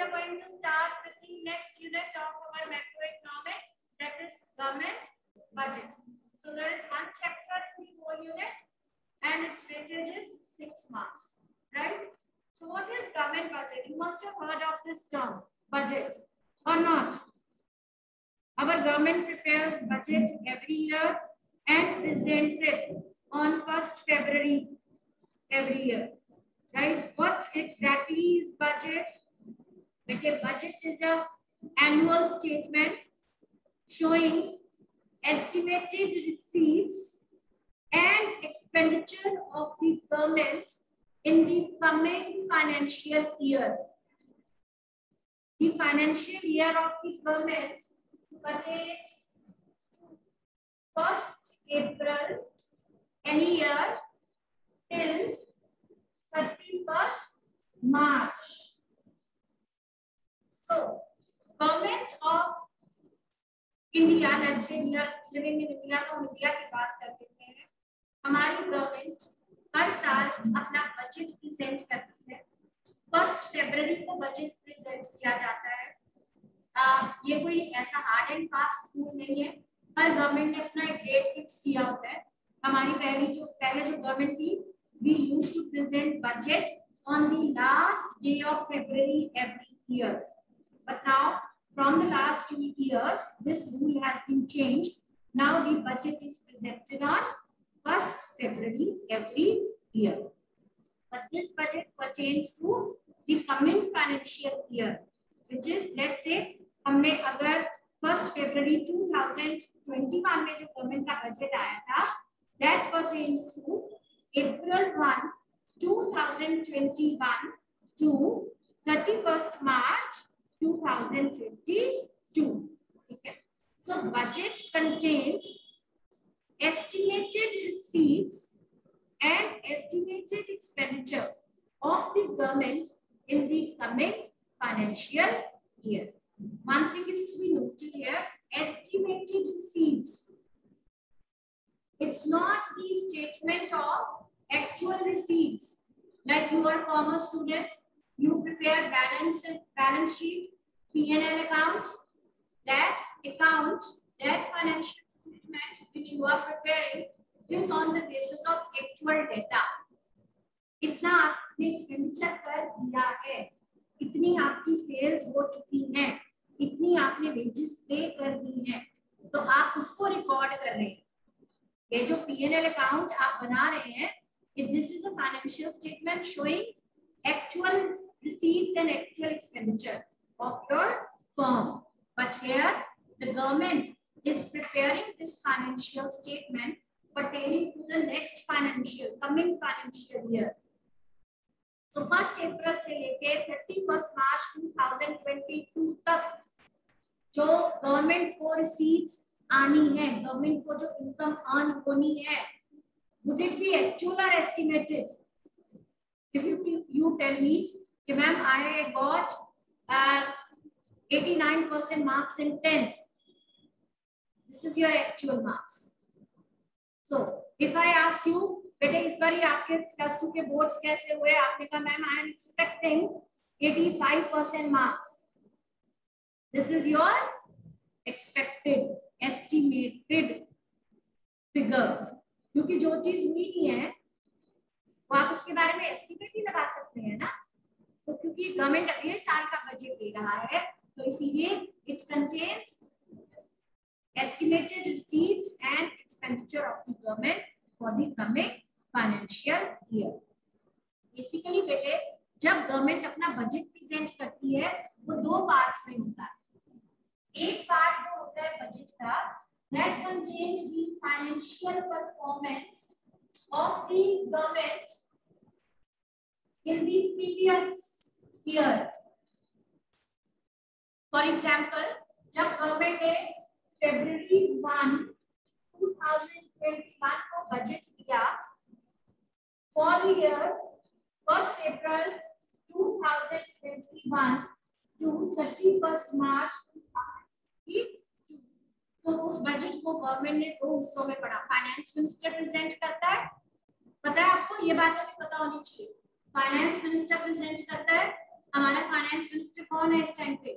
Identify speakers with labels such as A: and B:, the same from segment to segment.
A: are going to start with the next unit of our macroeconomics, that is government budget. So there is one chapter in the whole unit and its weightage is 6 marks, right? So what is government budget? You must have heard of this term, budget, or not? Our government prepares budget every year and presents it on 1st February every year, right? What exactly is budget? Okay, budget is an annual statement showing estimated receipts and expenditure of the government in the coming financial year. The financial year of the government pertains 1st April any year till 31st March. So, government of India, let's say we are living in India, तो India की बात कर लेते हैं. हमारी government हर साल अपना budget present करती है. 1st फरवरी को बजट प्रेजेंट किया जाता है. ये कोई ऐसा हार्ड एंड फास्ट रूल नहीं है. हर गवर्नमेंट ने अपना एक डेट फिक्स किया होता है. हमारी पहले जो गवर्नमेंट थी, we used to present budget on the last day of February every year. But now, from the last 2 years, this rule has been changed. Now the budget is presented on 1st February every year. But this budget pertains to the coming financial year, which is, let's say, हमने अगर 1st February 2021 में जो government का budget आया था, that pertains to April 1, 2021 to 31st March 2022. Okay. So budget contains estimated receipts and estimated expenditure of the government in the coming financial year. One thing is to be noted here, estimated receipts. It's not the statement of actual receipts. Like you are commerce students, you prepare balance sheet, P&L account, that financial statement which you are preparing is on the basis of actual data. इतना आपने expenditure कर दिया है, इतनी आपकी sales हो चुकी हैं, इतनी आपने वेजेस पे कर दी हैं, तो आप उसको रिकॉर्ड कर रहे हैं. ये जो P&L अकाउंट आप बना रहे हैं, this is a financial statement showing actual receipts and actual expenditure of your firm. But here the government is preparing this financial statement pertaining to the next coming financial year. So 1st April से लेके 31st March 2022 तक जो government को receipts आनी है, government को जो income earn होनी है, would it be actual or estimated? If you tell me, ma'am, I got 89% marks in 10th. This is your actual marks. So if I ask you, बेटे इस बार ही आपके +2 के बोर्ड्स कैसे हुए? आपने कहा ma'am I am expecting 85% marks. This is your expected, estimated figure. क्योंकि जो चीज हुई नहीं है वो आप उसके बारे में एस्टिमेट ही लगा सकते हैं ना. तो क्योंकि गवर्नमेंट अगले साल का बजट दे रहा है, तो इसीलिए it contains estimated receipts and expenditure of the government for the coming financial year. Basically बेटे जब गवर्नमेंट अपना बजट प्रेजेंट करती है वो 2 पार्ट्स में होता है. एक पार्ट जो होता है बजट का, that contains the financial performance of the government in the previous year. For example, जब गवर्नमेंट ने February 1, 2021 को बजट दिया for the year 1st April 2021 to 31st March 2022. तो उस बजट को गवर्नमेंट ने 2 हिस्सों में पढ़ा. फाइनेंस मिनिस्टर प्रेजेंट करता है, पता है आपको, ये बात अभी पता होनी चाहिए. फाइनेंस मिनिस्टर प्रेजेंट करता है हमारा फाइनेंस मिनिस्टर कौन है इस टाइम पे?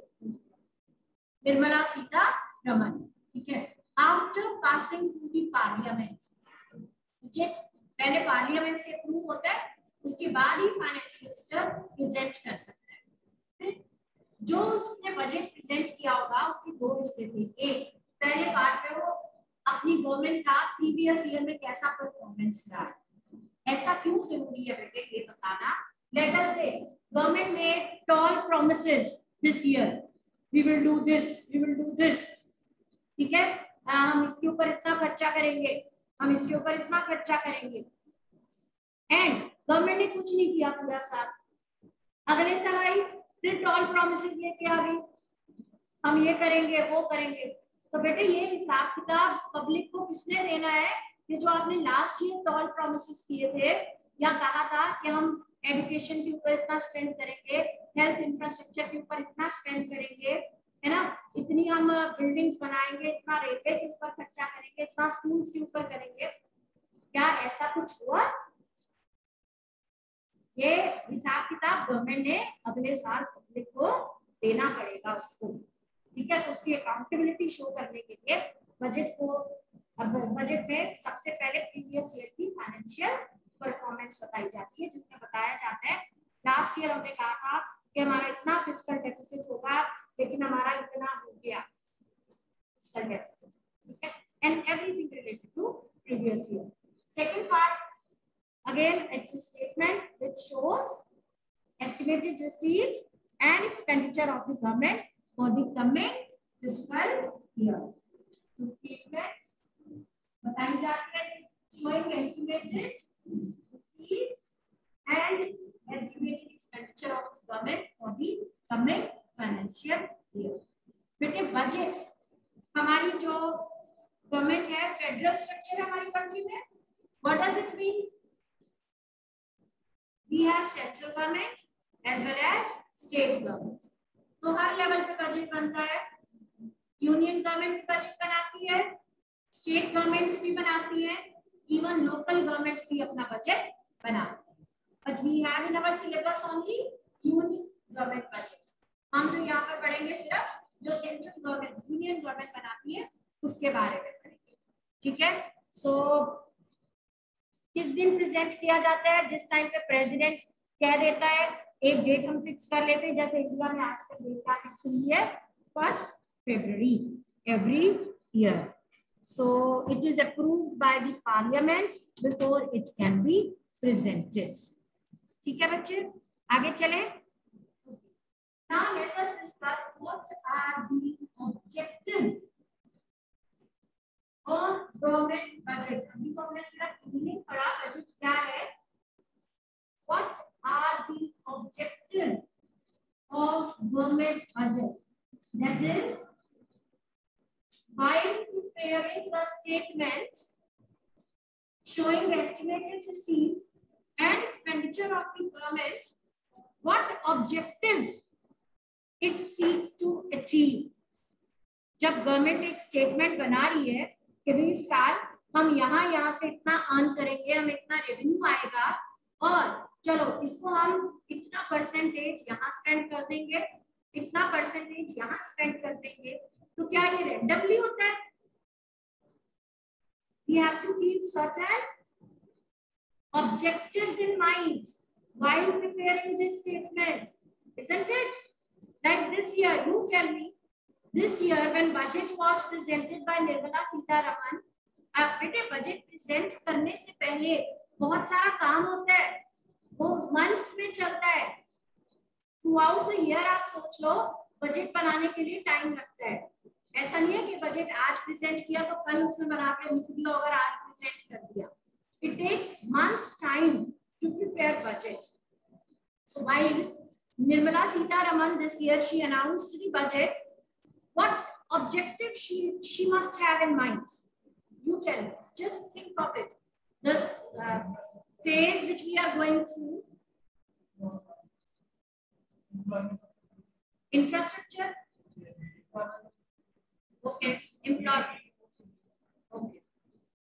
A: निर्मला सीतारमण, ठीक है। After passing through the parliament, budget पहले पार्लियामेंट से अप्रूव होता है, उसके बाद ही फाइनेंस मिनिस्टर प्रेजेंट कर सकता है। जो उसने बजट प्रेजेंट किया होगा उसके दो हिस्से थे। एक पहले पार्ट में वो अपनी गवर्नमेंट का प्रीवियस ईयर में कैसा परफॉर्मेंस रहा, ऐसा क्यों जरूरी है बेटे ये बताना। Let us say government made tall promises this year, we will do this, we will do this, ठीक है। हम इसके ऊपर इतना खर्चा करेंगे, हम इसके ऊपर इतना खर्चा करेंगे, एंड गवर्नमेंट ने कुछ नहीं किया पूरा साल। अगले साल आई फिर टॉल प्रॉमिसेस लेके आ गई, हम ये करेंगे वो करेंगे। तो बेटे ये हिसाब किताब पब्लिक को किसने देना है कि जो आपने लास्ट ईयर टॉल प्रॉमिसेस किए थे या कहा था कि हम एजुकेशन के ऊपर इतना स्पेंड करेंगे, हेल्थ इंफ्रास्ट्रक्चर के ऊपर इतना स्पेंड करेंगे, है ना, इतनी हम बिल्डिंग्स बनाएंगे, इतना रेलवे के ऊपर खर्चा करेंगे, इतना स्कूल्स के ऊपर करेंगे, क्या ऐसा कुछ हुआ? ये हिसाब किताब गवर्नमेंट ने अगले साल पब्लिक को देना पड़ेगा उसको, ठीक है। तो उसकी अकाउंटेबिलिटी शो करने के लिए बजट को, अब बजट में सबसे पहले प्रीवियस ईयर की फाइनेंशियल परफॉर्मेंस बताई जाती है, जिसमें बताया जाता है लास्ट ईयर हमने कहा था कि हमारा इतना फिस्कल डेफिसिट होगा, लेकिन हमारा इतना हो गया फिस्कल डेफिसिट, ठीक है, and everything related to previous year. Second part, again it's a statement which shows estimated receipts and expenditure of the government for the coming fiscal year. So statement बताई जाती है showing estimated receipts and estimated expenditure of the government for the coming financial year. बेटे budget हमारी जो government है, federal structure है हमारी country में, what does it mean? We have central government as well as state governments. तो हर level पे budget बनता है, यूनियन गवर्नमेंट भी बजट बनाती है, स्टेट गवर्नमेंट्स भी बनाती है, इवन लोकल गवर्नमेंट्स भी अपना बजट बनाते हैं। But we have in our syllabus only union government budget. हम जो यहाँ पर पढ़ेंगे सिर्फ जो सेंट्रल गवर्नमेंट, यूनियन गवर्नमेंट बनाती है उसके बारे में पढ़ेंगे, ठीक है। सो किस दिन प्रेजेंट किया जाता है? जिस टाइम पे प्रेसिडेंट कह देता है, एक डेट हम फिक्स कर लेते हैं, जैसे इंडिया में आज तक डेट क्या फिक्स हुई है, 1 February every year. So it is approved by the parliament before it can be presented. ठीक है बच्चे, आगे चले। Now let us discuss what are the objectives और गवर्नमेंट बजट। अभी तो हमने सिर्फ मीनिंग पढ़ा, बजट क्या है। What are the objectives of government budget? That is, while preparing the statement showing estimated receipts and expenditure of the government, what objectives it seeks to achieve? जब government एक statement बना रही है कि इस साल हम यहाँ से इतना अर्न करेंगे, हमें इतना रेवेन्यू आएगा, और चलो इसको हम इतना परसेंटेज यहाँ स्पेंड कर देंगे, इतना परसेंटेज यहाँ स्पेंड कर देंगे, तो क्या ये रैंडमली होता है? We have to keep certain objectives in mind while preparing this statement, isn't it? Like this year, you tell me, this year when budget was presented by Nirmala Sitharaman, बेटे budget present करने से पहले बहुत सारा काम होता है, वो मंथ्स में चलता है, थ्रूआउट द ईयर। आप सोच लो बजट बनाने के लिए टाइम लगता है, ऐसा नहीं है कि बजट आज प्रेजेंट किया तो कल उसमें बना के लिख दिया और आज प्रेजेंट कर दिया। It takes months time to prepare budget. So while Nirmala Sitharaman this year she announced the budget, what objective she must have in mind? You tell me. Just think of it. The phase which we are going through, infrastructure, okay, employment, okay,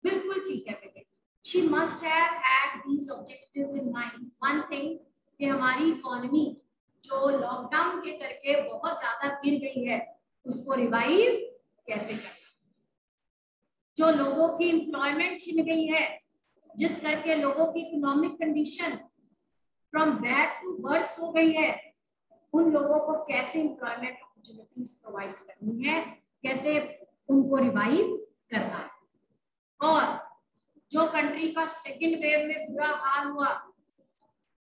A: बिल्कुल ठीक है बेटे। She must have had these objectives in mind. One thing कि हमारी economy जो lockdown के करके बहुत ज्यादा गिर गई है उसको रिवाइव कैसे करना, जो लोगों की एम्प्लॉयमेंट छिन गई है जिस करके लोगों की economic condition from bad to worse हो गई है, उन लोगों को कैसे एम्प्लॉयमेंट अपॉर्चुनिटीज प्रोवाइड करनी है, कैसे उनको रिवाइव करना है। और जो कंट्री का सेकेंड वेव में बुरा हाल हुआ,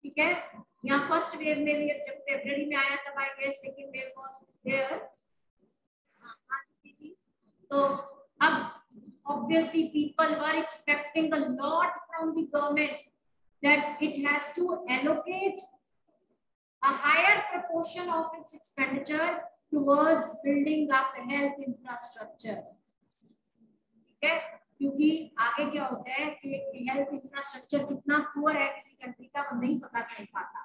A: ठीक है, यहाँ फर्स्ट वेव में भी जब फरवरी में आया तब I guess second wave was there, आ चुकी थी। तो अब obviously people were expecting a lot from the government that it has to allocate a higher proportion of its expenditure towards building up health infrastructure, ठीक है, क्योंकि आगे क्या होता है कि हेल्थ इंफ्रास्ट्रक्चर कितना पुअर है किसी कंट्री का वो नहीं पता चल पाता।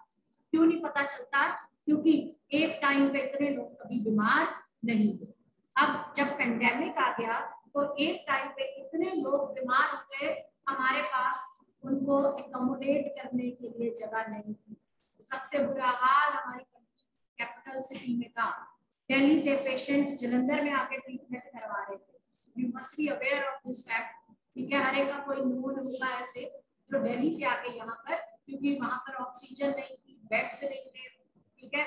A: क्यों नहीं पता चलता? क्योंकि एक टाइम पे इतने लोग कभी बीमार नहीं हुए। अब जब पेंडेमिक आ गया तो एक टाइम पे इतने लोग बीमार हो गए, हमारे पास उनको एकोमोडेट करने के लिए जगह नहीं थी। सबसे बुरा हाल हमारी कैपिटल सिटी में था। दिल्ली से पेशेंट्स जलंधर में आके ट्रीटमेंट करवा रहे थे। You must be aware of this fact, ठीक है, हर एक का कोई नोन होगा ऐसे जो दिल्ली से आके यहाँ पर, क्योंकि वहां पर ऑक्सीजन नहीं थी, बेड्स नहीं थे, ठीक है,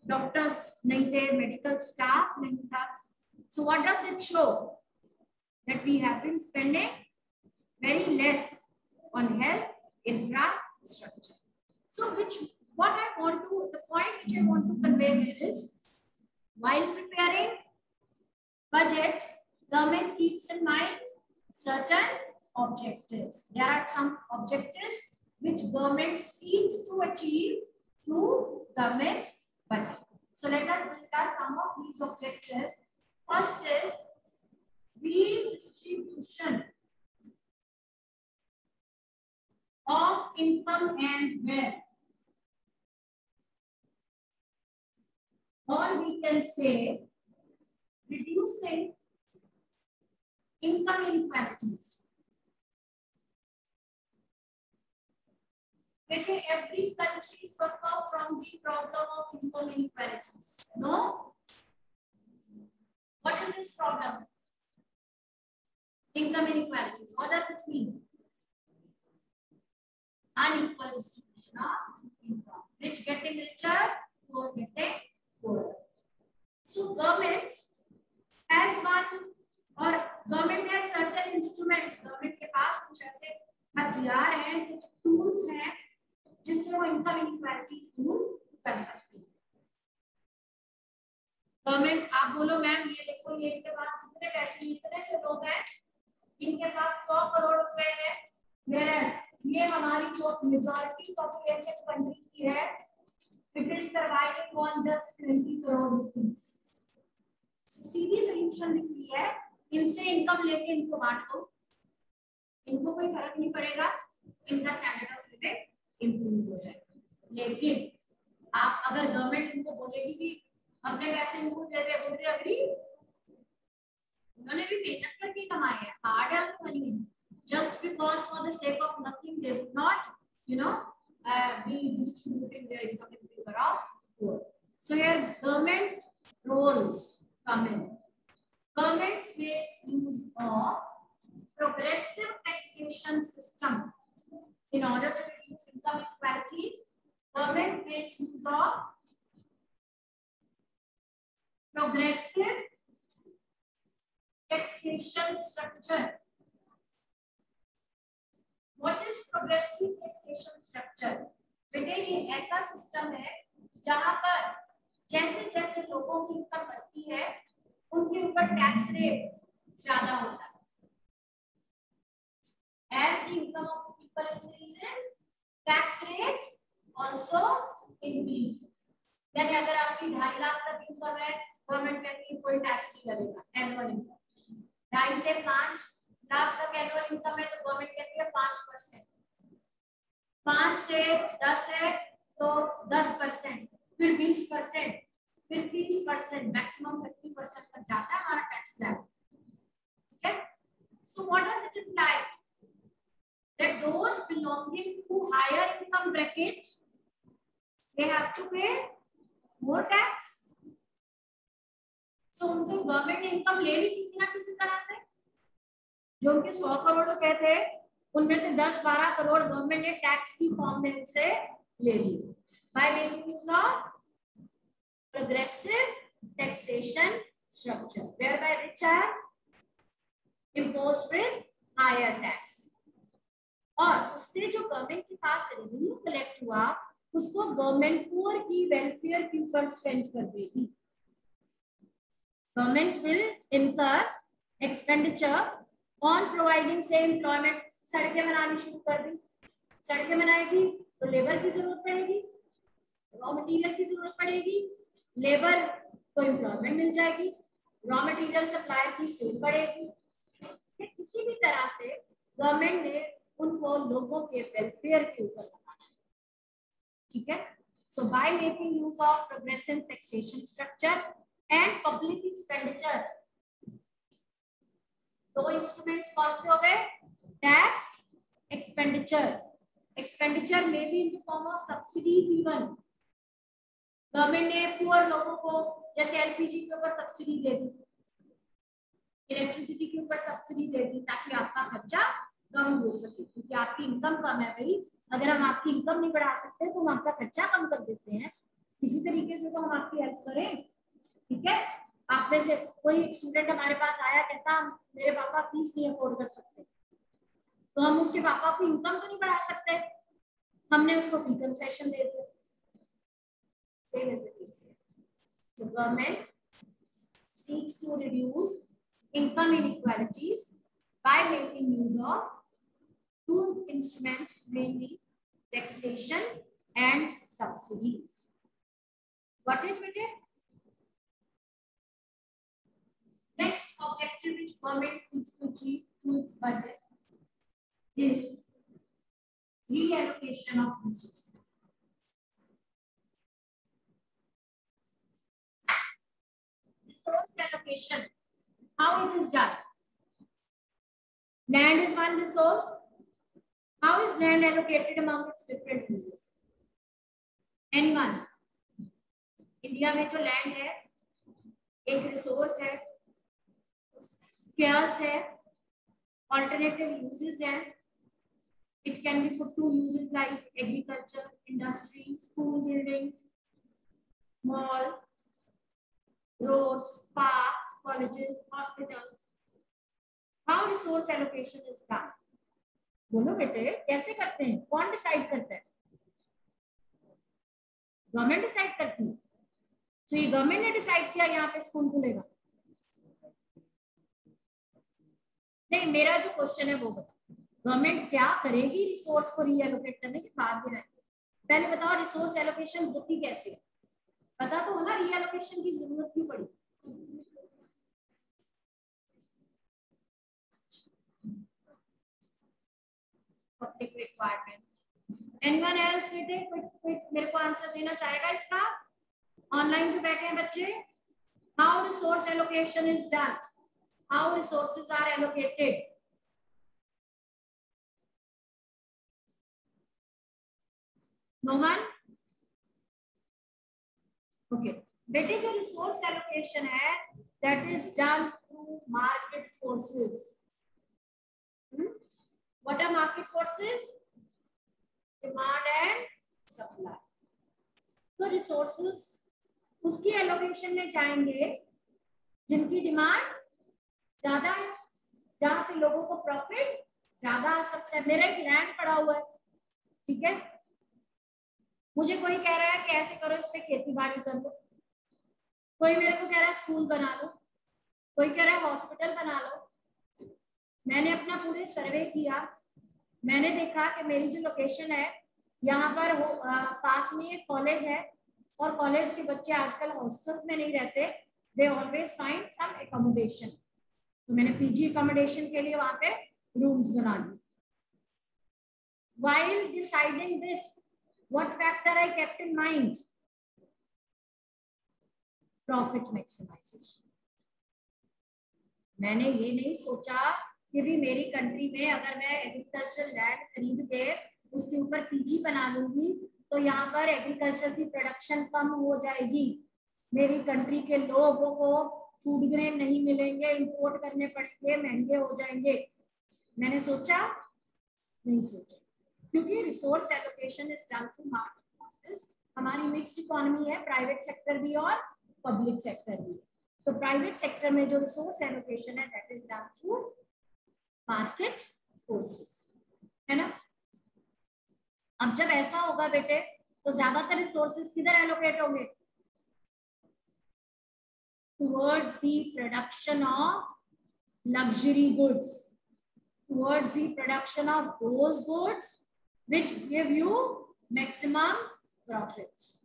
A: डॉक्टर्स नहीं थे, मेडिकल स्टाफ नहीं था। So what does it show? That we have been spending very less on health infrastructure. So what I want to, the point which I want to convey here is, while preparing budget, government keeps in mind certain objectives. There are some objectives which government seeks to achieve through government budget. So let us discuss some of these objectives. First is redistribution of income and wealth. Or we can say reducing income inequalities. Okay, every country suffers from the problem of income inequalities. No? What is this problem? Income inequalities. What does it mean? Unequal distribution of income. Rich getting richer, poor getting poorer. So government has one, और government has certain instruments. Government के पास कुछ ऐसे हथियार हैं, कुछ tools हैं जिससे वो इनकम इनइक्वालिटीज दूर कर सकती है। गवर्नमेंट, आप बोलो मैम ये देखो ये इनके पास कितने पैसे, इतने से लोग हैं, इनके पास 100 करोड़ रुपए है, whereas ये हमारी जो मेजॉरिटी पॉपुलेशन कंट्री की है, it is surviving on just 20 crore rupees. Sidhi solution निकली है, इनसे इनकम लेके इनको बांट दो, इनको कोई फर्क नहीं पड़ेगा, इनका स्टैंडर्ड ऑफ लिविंग इंप्रूव हो जाएगा। लेकिन आप अगर गवर्नमेंट इनको बोलेगी कि अपने पैसे इनको दे दे, बोलते अग्री, उन्होंने भी मेहनत करके कमाए हैं, हार्ड अर्न मनी है, just because for the sake of nothing they would not, be distributing their income in favor of poor. So here government roles come in. Government makes use of progressive taxation system in order to reduce income inequalities. Government makes use of progressive taxation structure. What is progressive taxation structure? बेटे ये ऐसा system है जहां पर जैसे जैसे लोगों की इनकम बढ़ती है उनके ऊपर टैक्स रेट ज्यादा होता है। As the income of people increases, tax rate also increases. यानी अगर आपकी 2.5 लाख तक इनकम है, गवर्नमेंट कहती है कोई टैक्स नहीं लगेगा, एनुअल इनकम 2.5 से 5 लाख तक एनुअल इनकम है तो गवर्नमेंट कहती है 5%, 5 से 10 है तो 10%, फिर 20%, फिर 30%, मैक्सिमम 50% तक जाता है हमारा टैक्स स्लैब। ठीक है, so what does it imply? That those belonging to higher income brackets, they have to pay more tax. So उनसे गवर्नमेंट ने इनकम ले ली किसी ना किसी तरह से। जो उनके 100 करोड़ रुपए थे उनमें से 10-12 करोड़ गवर्नमेंट ने टैक्स की फॉर्म में उनसे ले ली by making use of progressive taxation structure whereby rich are imposed with higher tax। और उससे जो गवर्नमेंट के पास रेवेन्यू कलेक्ट हुआ उसको गवर्नमेंट पुअर की वेलफेयर के ऊपर स्पेंड कर देगी। गवर्नमेंट विल इनकर एक्सपेंडिचर ऑन प्रोवाइडिंग से एम्प्लॉयमेंट। सड़कें बनानी शुरू कर दी, सड़कें बनाएगी तो लेबर की जरूरत पड़ेगी, रॉ मटेरियल की जरूरत पड़ेगी, लेबर को एम्प्लॉयमेंट मिल जाएगी, रॉ मटेरियल सप्लायर की सेल बढ़ेगी। किसी भी तरह से गवर्नमेंट ने उनको लोगों के वेलफेयर के ऊपर लगाना, ठीक है। So by making use of progressive taxation structure and public expenditure, दो इंस्ट्रूमेंट्स कौन से हो गए? Tax, expenditure. एक्सपेंडिचर में भी in the form of subsidies. Even government ने पुअर लोगों को जैसे एलपीजी के ऊपर सब्सिडी दे दी, इलेक्ट्रिसिटी के ऊपर सब्सिडी दे दी ताकि आपका खर्चा कम हो सके, क्योंकि आपकी इनकम कम है भाई। अगर हम आपकी इनकम नहीं बढ़ा सकते तो हम आपका खर्चा कम कर देते हैं। किसी तरीके से तो हम आपकी हेल्प करें, ठीक है। आप में से कोई स्टूडेंट हमारे पास आया कहता मेरे पापा फीस नहीं अफोर्ड कर सकते, तो हम उसके पापा की इनकम तो नहीं बढ़ा सकते, हमने उसको फ्री कंसेशन दे दिया। So government seeks to reduce income inequalities by making use of two instruments, mainly taxation and subsidies. Got it, beta? Next objective which government seeks to achieve through its budget is reallocation of resources. Resource allocation, how it is done? Land is one resource. How is land allocated among its different uses? Anyone? India में जो land है एक resource है, scarce है, alternative uses हैं। It can be put to uses like agriculture, industry, school building, mall, roads, parks, colleges, hospitals. How resource allocation is done? बोलो बेटे कैसे करते हैं, कौन डिसाइड करता है? गवर्नमेंट डिसाइड करती है। तो ये गवर्नमेंट ने डिसाइड किया यहाँ पे स्कूल खुलेगा? नहीं, मेरा जो क्वेश्चन है वो बता, गवर्नमेंट क्या करेगी रिसोर्स को रीएलोकेट करने के बाद में? पहले बताओ रिसोर्स एलोकेशन होती कैसे है, पता तो हो ना, रीएलोकेशन की जरूरत क्यों पड़ी? रिक्वायरमेंट। एनीवन एल्स बेटे कोई मेरे को आंसर देना चाहेगा इसका? ऑनलाइन जो बैठे हैं बच्चे, how resource allocation is done, how resources are allocated? No one? Okay बेटे, जो रिसोर्स एलोकेशन है that is done through market forces. What are market forces? Demand and supply. तो रिसोर्सेस उसकी एलोकेशन में जाएंगे जिनकी डिमांड ज्यादा है, जहां से लोगों को प्रॉफिट ज्यादा आ सकता है। मेरा एक लैंड पड़ा हुआ है, ठीक है, मुझे कोई कह रहा है कि ऐसे करो इस पे खेती बाड़ी कर लो, कोई मेरे को कह रहा है स्कूल बना लो, कोई कह रहा है हॉस्पिटल बना लो। मैंने अपना पूरे सर्वे किया, मैंने देखा कि मेरी जो लोकेशन है यहाँ पर पास में एक कॉलेज है और कॉलेज के बच्चे आजकल हॉस्टल्स में नहीं रहते, they always find some accommodation. तो मैंने पीजी एकोमोडेशन के लिए वहां पे रूम्स बना दिए। While deciding this, what factor I kept in mind? Profit maximization. मैंने ये नहीं सोचा कि भी मेरी कंट्री में अगर मैं एग्रीकल्चर लैंड खरीद के उसके ऊपर पीजी बना लूंगी तो यहाँ पर एग्रीकल्चर की प्रोडक्शन कम हो जाएगी, मेरी कंट्री के लोगों को फूड ग्रेन नहीं मिलेंगे, इंपोर्ट करने पड़ेंगे, महंगे हो जाएंगे। मैंने सोचा नहीं सोचा, क्योंकि resource allocation is done through market forces. हमारी मिक्स्ड इकोनॉमी है, प्राइवेट सेक्टर भी और पब्लिक सेक्टर भी। तो प्राइवेट सेक्टर में जो रिसोर्स एलोकेशन है that is done through market forces, है ना। अब जब ऐसा होगा बेटे तो ज्यादातर रिसोर्सेज किधर एलोकेट होंगे? Towards the production of luxury goods, towards the production of those goods which give you maximum profits.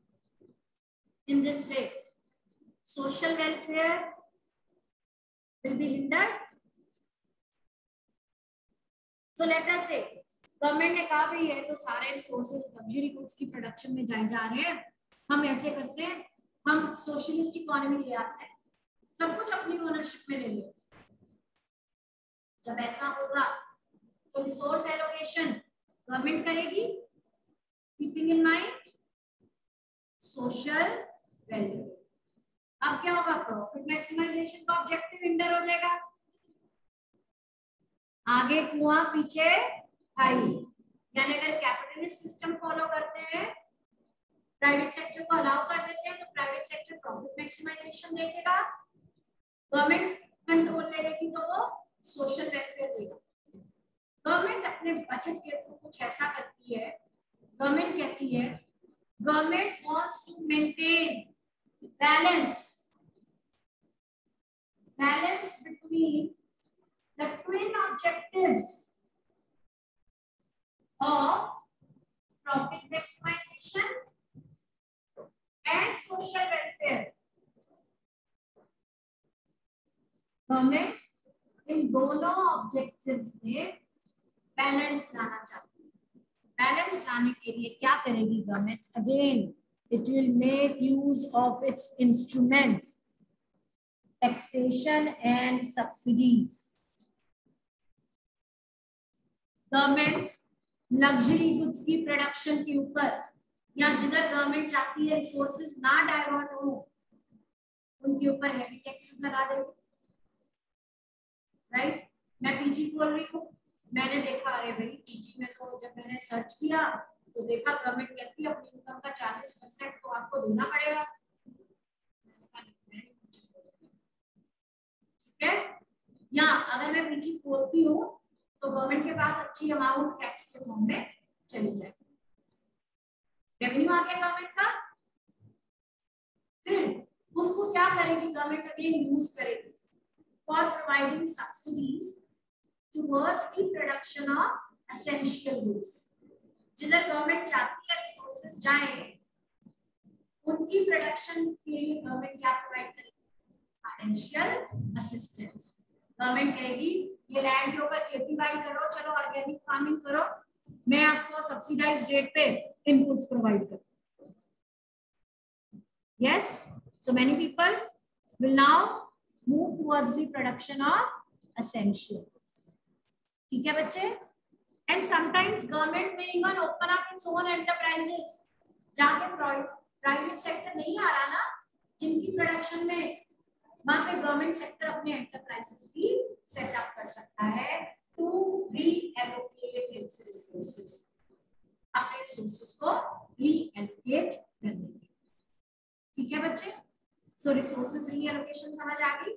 A: In this way, social welfare will be hindered. So let us say government ने कहा भाई है तो सारे resources luxury goods की production में जाए जा रहे हैं, हम ऐसे करते हैं, हम सोशलिस्ट इकोनॉमी ले आते हैं, सब कुछ अपनी ओनरशिप में ले लेते। जब ऐसा होगा तो रिसोर्स एलोकेशन गवर्नमेंट करेगी, keeping in mind social welfare. अब क्या होगा? प्रॉफिट मैक्सिमाइजेशन का ऑब्जेक्टिव हिंडर हो जाएगा, आगे कुआं पीछे खाई। यानी अगर कैपिटलिस्ट सिस्टम फॉलो करते हैं, प्राइवेट सेक्टर को अलाउ कर देते हैं, तो प्राइवेट सेक्टर प्रॉफिट मैक्सिमाइजेशन देखेगा, गवर्नमेंट कंट्रोल ले लेगी तो वो सोशल वेलफेयर देगा। गवर्नमेंट अपने बजट के थ्रू कुछ ऐसा करती है, गवर्नमेंट कहती है government wants to maintain balance between the twin objectives of profit maximization and social welfare. Government in दोनों ऑब्जेक्टिव्स में बैलेंस लाना चाहती है। बैलेंस लाने के लिए क्या करेगी government? Again it will make use of its instruments, taxation and subsidies. Government luxury goods की प्रोडक्शन के ऊपर या जिधर गवर्नमेंट चाहती है रिसोर्सेज ना डाइवर्ट हो उनके ऊपर हैवी टैक्सेस लगा देगी, राइट। मैं पीजी बोल रही हूँ, मैंने देखा, अरे भाई पीजी में तो जब मैंने सर्च किया तो देखा गवर्नमेंट कहती है अपनी इनकम का 40% तो आपको देना पड़ेगा। ठीक है, या अगर मैं पीजी खोलती हूँ तो गवर्नमेंट के पास अच्छी अमाउंट टैक्स के फॉर्म में चली जाएगी, रेवेन्यू आ गया गवर्नमेंट का। फिर उसको क्या करेगी गवर्नमेंट? अगेन यूज करेगी for providing subsidies towards the production of essential goods. जिधर गवर्नमेंट चाहती है रिसोर्सेज जाएं, उनकी प्रोडक्शन के लिए गवर्नमेंट क्या प्रोवाइड करेगी? Financial assistance. गवर्नमेंट कहेगी ये लैंड के ऊपर खेती बाड़ी करो, चलो ऑर्गेनिक फार्मिंग करो, मैं आपको सब्सिडाइज्ड रेट पे इनपुट्स प्रोवाइड करूं। Yes, so many people will now move towards the production of essential goods. ठीक है बच्चे? And sometimes government may even open up its own enterprises. जहाँ पे प्राइवेट सेक्टर नहीं आ रहा ना, जिनकी प्रोडक्शन में, वहाँ पे गवर्नमेंट सेक्टर अपने एंटरप्राइजेस भी सेटअप कर सकता है to reallocate its resources, अपने रिसोर्सेज को reallocate करने के। ठीक है बच्चे? सो रिसोर्सेज रीएलोकेशन समझ आ गई।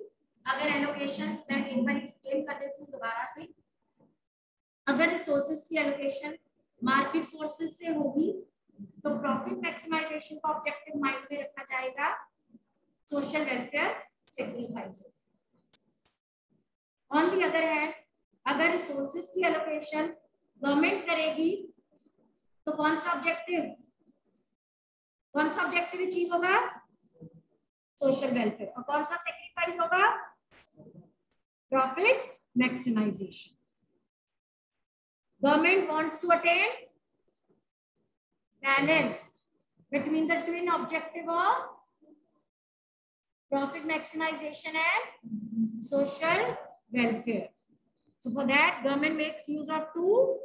A: अगर एलोकेशन मैं एक बार एक्सप्लेन कर देती हूँ दोबारा से, अगर रिसोर्सेज की एलोकेशन मार्केट फोर्सेस से होगी तो प्रॉफिट मैक्सिमाइजेशन का ऑब्जेक्टिव माइंड में रखा जाएगा, social welfare sacrifice. On the other hand अगर रिसोर्सेज की एलोकेशन गवर्नमेंट करेगी तो कौन सा ऑब्जेक्टिव अचीव होगा? Social welfare. और कौन सा सेक्रीफाइस होगा? Profit maximisation. Government wants to attain balance between the twin objective of profit maximisation and social welfare. So for that, government makes use of two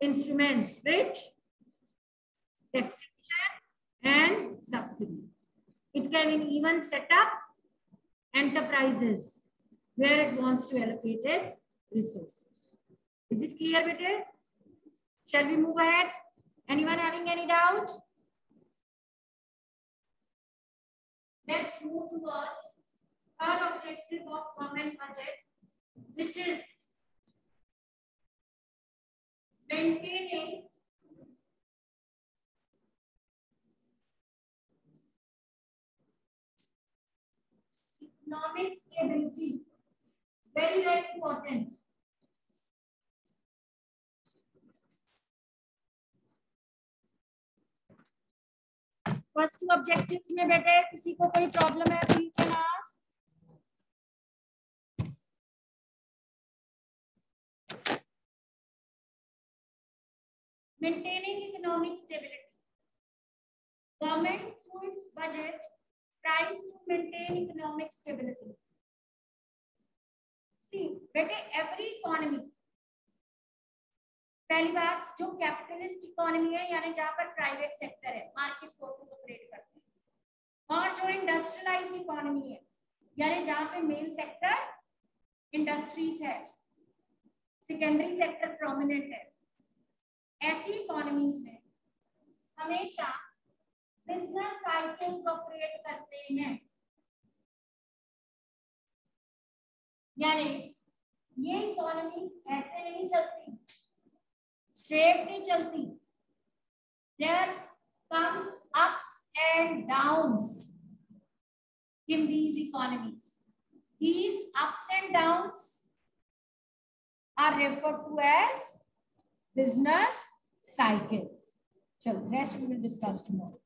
A: instruments, which taxation and subsidy. It can even set up enterprises where it wants to allocate its resources. Is it clear, bete? Shall we move ahead? Anyone having any doubt? Let's move towards third objective of government budget, which is maintaining economic stability. Very, very important. First to objectives में बेटे किसी को कोई problem है तो you can ask. Maintaining economic stability. Government through its budget tries to maintain economic stability. See, बेटे every economy, पहली बात जो कैपिटलिस्ट इकोनॉमी है यानी जहां पर प्राइवेट सेक्टर है, मार्केट फोर्सेस ऑपरेट करते हैं, और जो इंडस्ट्रियलाइज्ड इकोनॉमी है यानी जहां पे मेन सेक्टर इंडस्ट्रीज है, सेकेंडरी सेक्टर प्रोमिनेंट है, ऐसी इकोनॉमीज में हमेशा बिजनेस साइकिल्स ऑपरेट करते हैं. यानी ये इकोनॉमीज ऐसे नहीं चलती, स्ट्रेट नहीं चलती. There comes ups and downs in these economies. These ups and downs are referred to as business cycles. So rest we will discuss tomorrow.